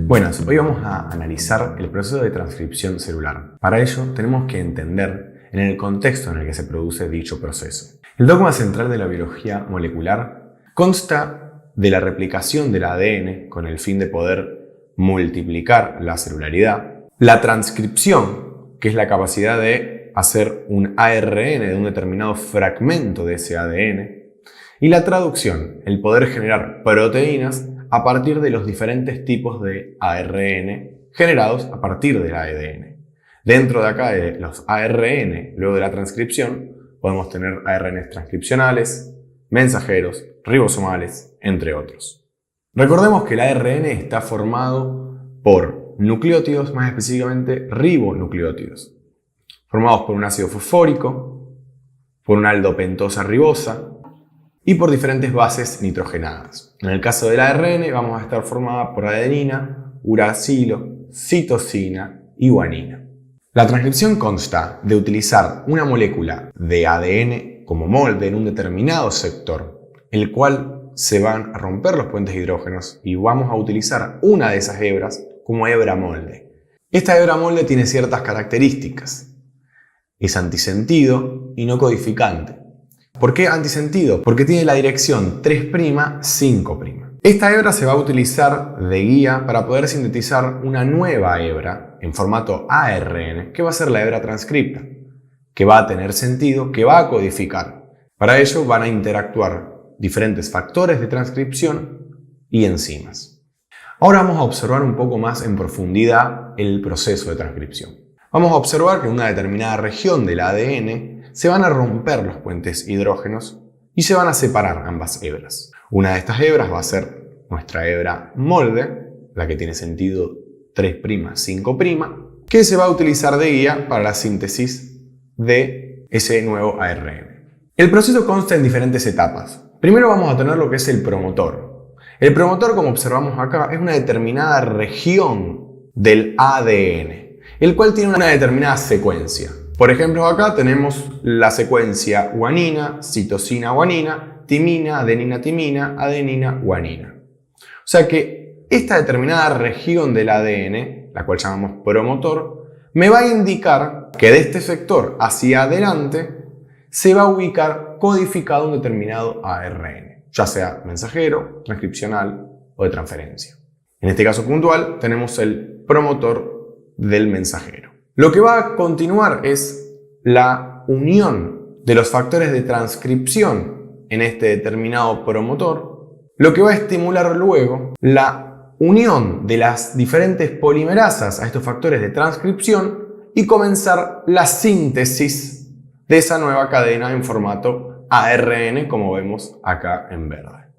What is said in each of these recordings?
Buenas, hoy vamos a analizar el proceso de transcripción celular. Para ello tenemos que entender en el contexto en el que se produce dicho proceso. El dogma central de la biología molecular consta de la replicación del ADN con el fin de poder multiplicar la celularidad, la transcripción, que es la capacidad de hacer un ARN de un determinado fragmento de ese ADN, y la traducción, el poder generar proteínas a partir de los diferentes tipos de ARN generados a partir del ADN. Dentro de acá de los ARN, luego de la transcripción, podemos tener ARN transcripcionales, mensajeros, ribosomales, entre otros. Recordemos que el ARN está formado por nucleótidos, más específicamente ribonucleótidos, formados por un ácido fosfórico, por una aldopentosa ribosa y por diferentes bases nitrogenadas. En el caso del ARN vamos a estar formada por adenina, uracilo, citosina y guanina. La transcripción consta de utilizar una molécula de ADN como molde en un determinado sector, el cual se van a romper los puentes de hidrógenos y vamos a utilizar una de esas hebras como hebra molde. Esta hebra molde tiene ciertas características. Es antisentido y no codificante. ¿Por qué antisentido? Porque tiene la dirección 3', 5'. Esta hebra se va a utilizar de guía para poder sintetizar una nueva hebra en formato ARN, que va a ser la hebra transcripta, que va a tener sentido, que va a codificar. Para ello van a interactuar diferentes factores de transcripción y enzimas. Ahora vamos a observar un poco más en profundidad el proceso de transcripción. Vamos a observar que en una determinada región del ADN se van a romper los puentes hidrógenos y se van a separar ambas hebras. Una de estas hebras va a ser nuestra hebra molde, la que tiene sentido 3', 5', que se va a utilizar de guía para la síntesis de ese nuevo ARN. El proceso consta en diferentes etapas. Primero vamos a tener lo que es el promotor. El promotor, como observamos acá, es una determinada región del ADN, el cual tiene una determinada secuencia. Por ejemplo, acá tenemos la secuencia guanina, citosina, guanina, timina, adenina, timina, adenina, guanina. O sea que esta determinada región del ADN, la cual llamamos promotor, me va a indicar que de este sector hacia adelante se va a ubicar codificado un determinado ARN, ya sea mensajero, transcripcional o de transferencia. En este caso puntual tenemos el promotor del mensajero. Lo que va a continuar es la unión de los factores de transcripción en este determinado promotor, lo que va a estimular luego la unión de las diferentes polimerasas a estos factores de transcripción y comenzar la síntesis de esa nueva cadena en formato ARN, como vemos acá en verde.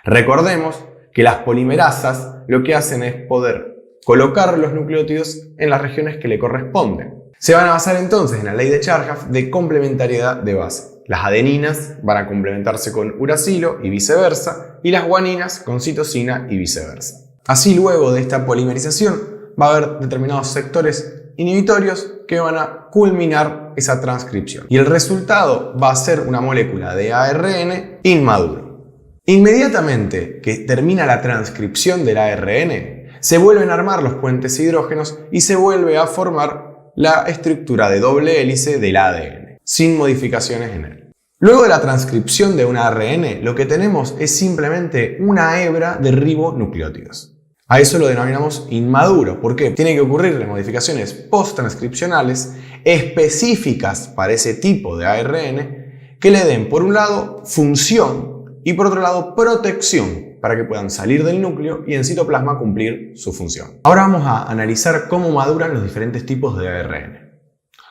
Recordemos que las polimerasas lo que hacen es poder colocar los nucleótidos en las regiones que le corresponden. Se van a basar entonces en la ley de Chargaff de complementariedad de base. Las adeninas van a complementarse con uracilo y viceversa, y las guaninas con citosina y viceversa. Así, luego de esta polimerización va a haber determinados sectores inhibitorios que van a culminar esa transcripción. Y el resultado va a ser una molécula de ARN inmaduro. Inmediatamente que termina la transcripción del ARN, se vuelven a armar los puentes hidrógenos y se vuelve a formar la estructura de doble hélice del ADN, sin modificaciones en él. Luego de la transcripción de un ARN, lo que tenemos es simplemente una hebra de ribonucleótidos. A eso lo denominamos inmaduro. ¿Por qué? Tiene que ocurrir modificaciones post-transcripcionales específicas para ese tipo de ARN que le den, por un lado, función y por otro lado, protección, para que puedan salir del núcleo y en citoplasma cumplir su función. Ahora vamos a analizar cómo maduran los diferentes tipos de ARN.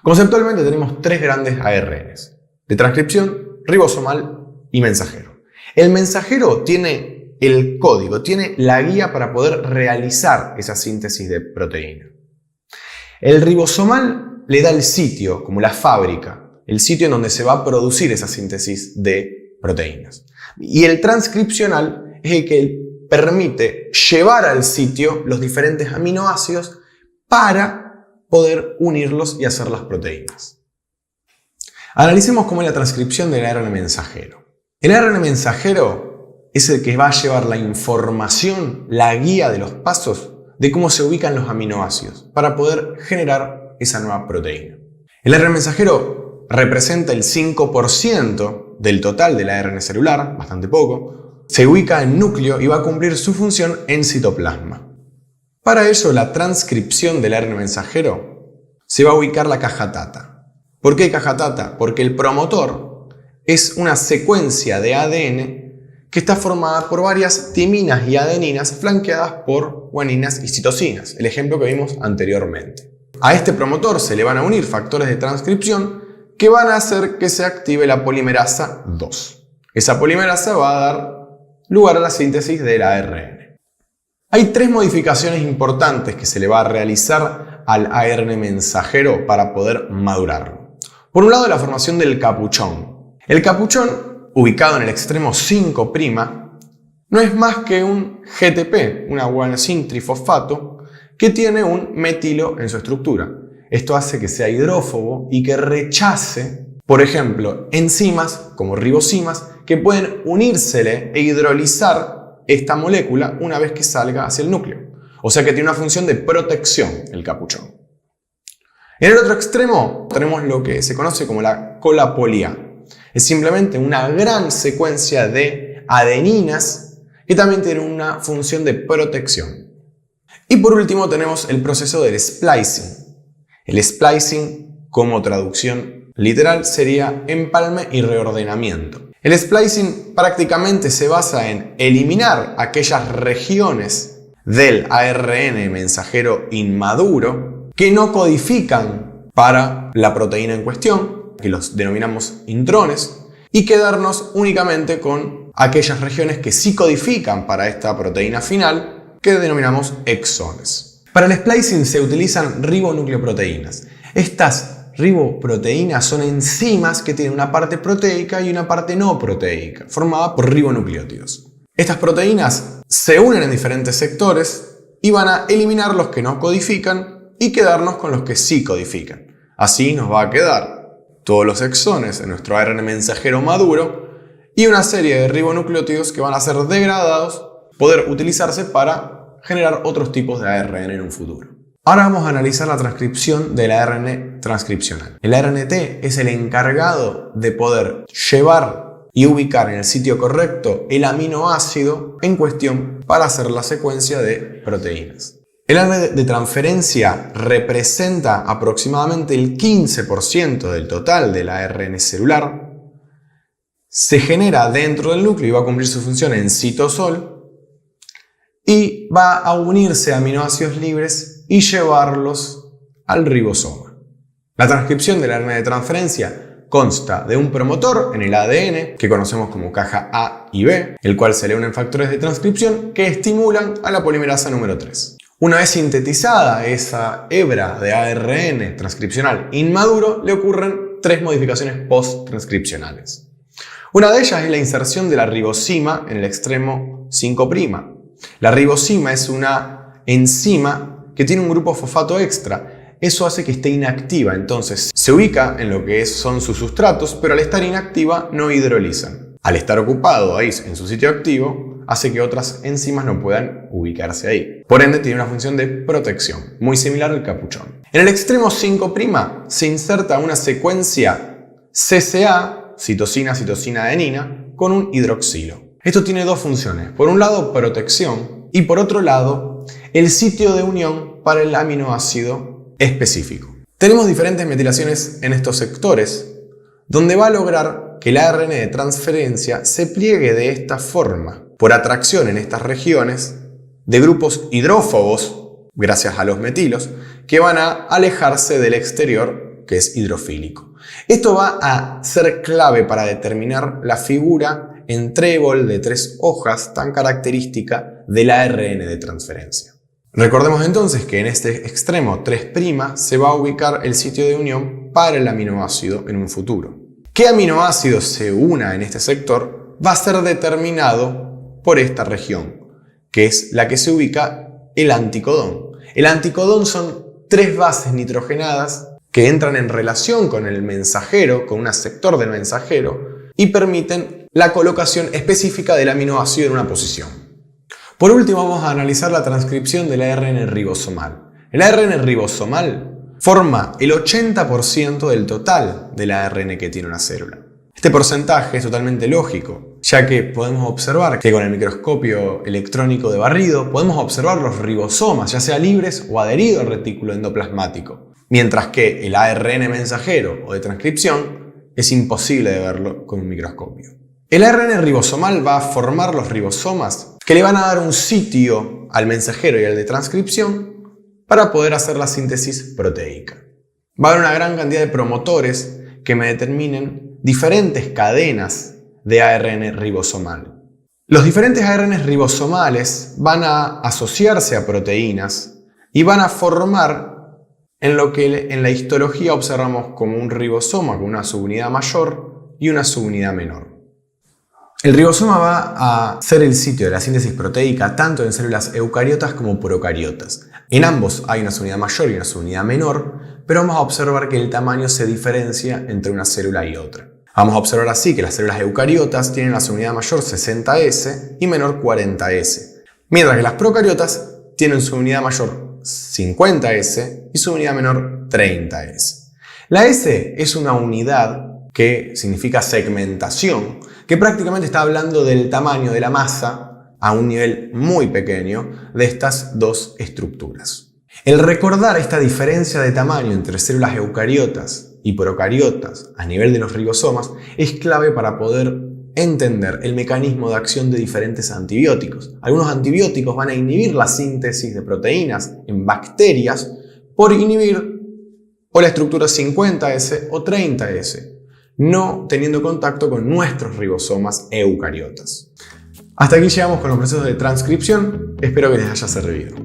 Conceptualmente tenemos tres grandes ARNs: de transcripción, ribosomal y mensajero. El mensajero tiene el código, tiene la guía para poder realizar esa síntesis de proteína. El ribosomal le da el sitio, como la fábrica, el sitio en donde se va a producir esa síntesis de proteínas. Y el transcripcional es el que permite llevar al sitio los diferentes aminoácidos para poder unirlos y hacer las proteínas. Analicemos cómo es la transcripción del ARN mensajero. El ARN mensajero es el que va a llevar la información, la guía de los pasos de cómo se ubican los aminoácidos para poder generar esa nueva proteína. El ARN mensajero representa el 5% del total del ARN celular, bastante poco. Se ubica en núcleo y va a cumplir su función en citoplasma. Para ello, la transcripción del ARN mensajero se va a ubicar la caja TATA. ¿Por qué caja TATA? Porque el promotor es una secuencia de ADN que está formada por varias timinas y adeninas flanqueadas por guaninas y citosinas, el ejemplo que vimos anteriormente. A este promotor se le van a unir factores de transcripción que van a hacer que se active la polimerasa 2. Esa polimerasa va a dar lugar a la síntesis del ARN. Hay 3 modificaciones importantes que se le va a realizar al ARN mensajero para poder madurarlo. Por un lado, la formación del capuchón. El capuchón, ubicado en el extremo 5', no es más que un GTP, una guanosin trifosfato, que tiene un metilo en su estructura. Esto hace que sea hidrófobo y que rechace, por ejemplo, enzimas como ribosimas que pueden unírsele e hidrolizar esta molécula una vez que salga hacia el núcleo. O sea que tiene una función de protección el capuchón. En el otro extremo tenemos lo que se conoce como la cola poli-A. Es simplemente una gran secuencia de adeninas que también tienen una función de protección. Y por último tenemos el proceso del splicing. El splicing, como traducción literal, sería empalme y reordenamiento. El splicing prácticamente se basa en eliminar aquellas regiones del ARN mensajero inmaduro que no codifican para la proteína en cuestión, que los denominamos intrones, y quedarnos únicamente con aquellas regiones que sí codifican para esta proteína final, que denominamos exones. Para el splicing se utilizan ribonucleoproteínas. Estas riboproteínas son enzimas que tienen una parte proteica y una parte no proteica, formada por ribonucleótidos. Estas proteínas se unen en diferentes sectores y van a eliminar los que no codifican y quedarnos con los que sí codifican. Así nos va a quedar todos los exones en nuestro ARN mensajero maduro y una serie de ribonucleótidos que van a ser degradados, poder utilizarse para generar otros tipos de ARN en un futuro. Ahora vamos a analizar la transcripción del ARN transcripcional. El ARNT es el encargado de poder llevar y ubicar en el sitio correcto el aminoácido en cuestión para hacer la secuencia de proteínas. El ARN de transferencia representa aproximadamente el 15% del total del ARN celular. Se genera dentro del núcleo y va a cumplir su función en citosol y va a unirse a aminoácidos libres y llevarlos al ribosoma. La transcripción del ARN de transferencia consta de un promotor en el ADN, que conocemos como caja A y B, el cual se le unen factores de transcripción que estimulan a la polimerasa número 3. Una vez sintetizada esa hebra de ARN transcripcional inmaduro, le ocurren 3 modificaciones post-transcripcionales. Una de ellas es la inserción de la ribosima en el extremo 5'. La ribosima es una enzima que tiene un grupo fosfato extra. Eso hace que esté inactiva, entonces se ubica en lo que son sus sustratos, pero al estar inactiva no hidrolizan. Al estar ocupado ahí en su sitio activo, hace que otras enzimas no puedan ubicarse ahí. Por ende, tiene una función de protección, muy similar al capuchón. En el extremo 5' se inserta una secuencia CCA, citosina, citosina, adenina, con un hidroxilo. Esto tiene 2 funciones. Por un lado, protección, y por otro lado, el sitio de unión para el aminoácido específico. Tenemos diferentes metilaciones en estos sectores, donde va a lograr que el ARN de transferencia se pliegue de esta forma, por atracción en estas regiones de grupos hidrófobos, gracias a los metilos, que van a alejarse del exterior, que es hidrofílico. Esto va a ser clave para determinar la figura en trébol de 3 hojas tan característica del ARN de transferencia. Recordemos entonces que en este extremo 3' se va a ubicar el sitio de unión para el aminoácido en un futuro. ¿Qué aminoácido se una en este sector? Va a ser determinado por esta región, que es la que se ubica el anticodón. El anticodón son 3 bases nitrogenadas que entran en relación con el mensajero, con un aceptor del mensajero, y permiten la colocación específica del aminoácido en una posición. Por último, vamos a analizar la transcripción del ARN ribosomal. El ARN ribosomal forma el 80% del total del ARN que tiene una célula. Este porcentaje es totalmente lógico, ya que podemos observar que con el microscopio electrónico de barrido podemos observar los ribosomas, ya sea libres o adheridos al retículo endoplasmático, mientras que el ARN mensajero o de transcripción es imposible de verlo con un microscopio. El ARN ribosomal va a formar los ribosomas que le van a dar un sitio al mensajero y al de transcripción para poder hacer la síntesis proteica. Va a haber una gran cantidad de promotores que me determinen diferentes cadenas de ARN ribosomal. Los diferentes ARN ribosomales van a asociarse a proteínas y van a formar en lo que en la histología observamos como un ribosoma con una subunidad mayor y una subunidad menor. El ribosoma va a ser el sitio de la síntesis proteica tanto en células eucariotas como procariotas. En ambos hay una subunidad mayor y una subunidad menor, pero vamos a observar que el tamaño se diferencia entre una célula y otra. Vamos a observar así que las células eucariotas tienen la subunidad mayor 60S y menor 40S, mientras que las procariotas tienen su unidad mayor 50S y su unidad menor 30S. La S es una unidad que significa segmentación, que prácticamente está hablando del tamaño de la masa a un nivel muy pequeño de estas dos estructuras. El recordar esta diferencia de tamaño entre células eucariotas y procariotas a nivel de los ribosomas es clave para poder entender el mecanismo de acción de diferentes antibióticos. Algunos antibióticos van a inhibir la síntesis de proteínas en bacterias por inhibir o la estructura 50S o 30S, no teniendo contacto con nuestros ribosomas eucariotas. Hasta aquí llegamos con los procesos de transcripción, espero que les haya servido.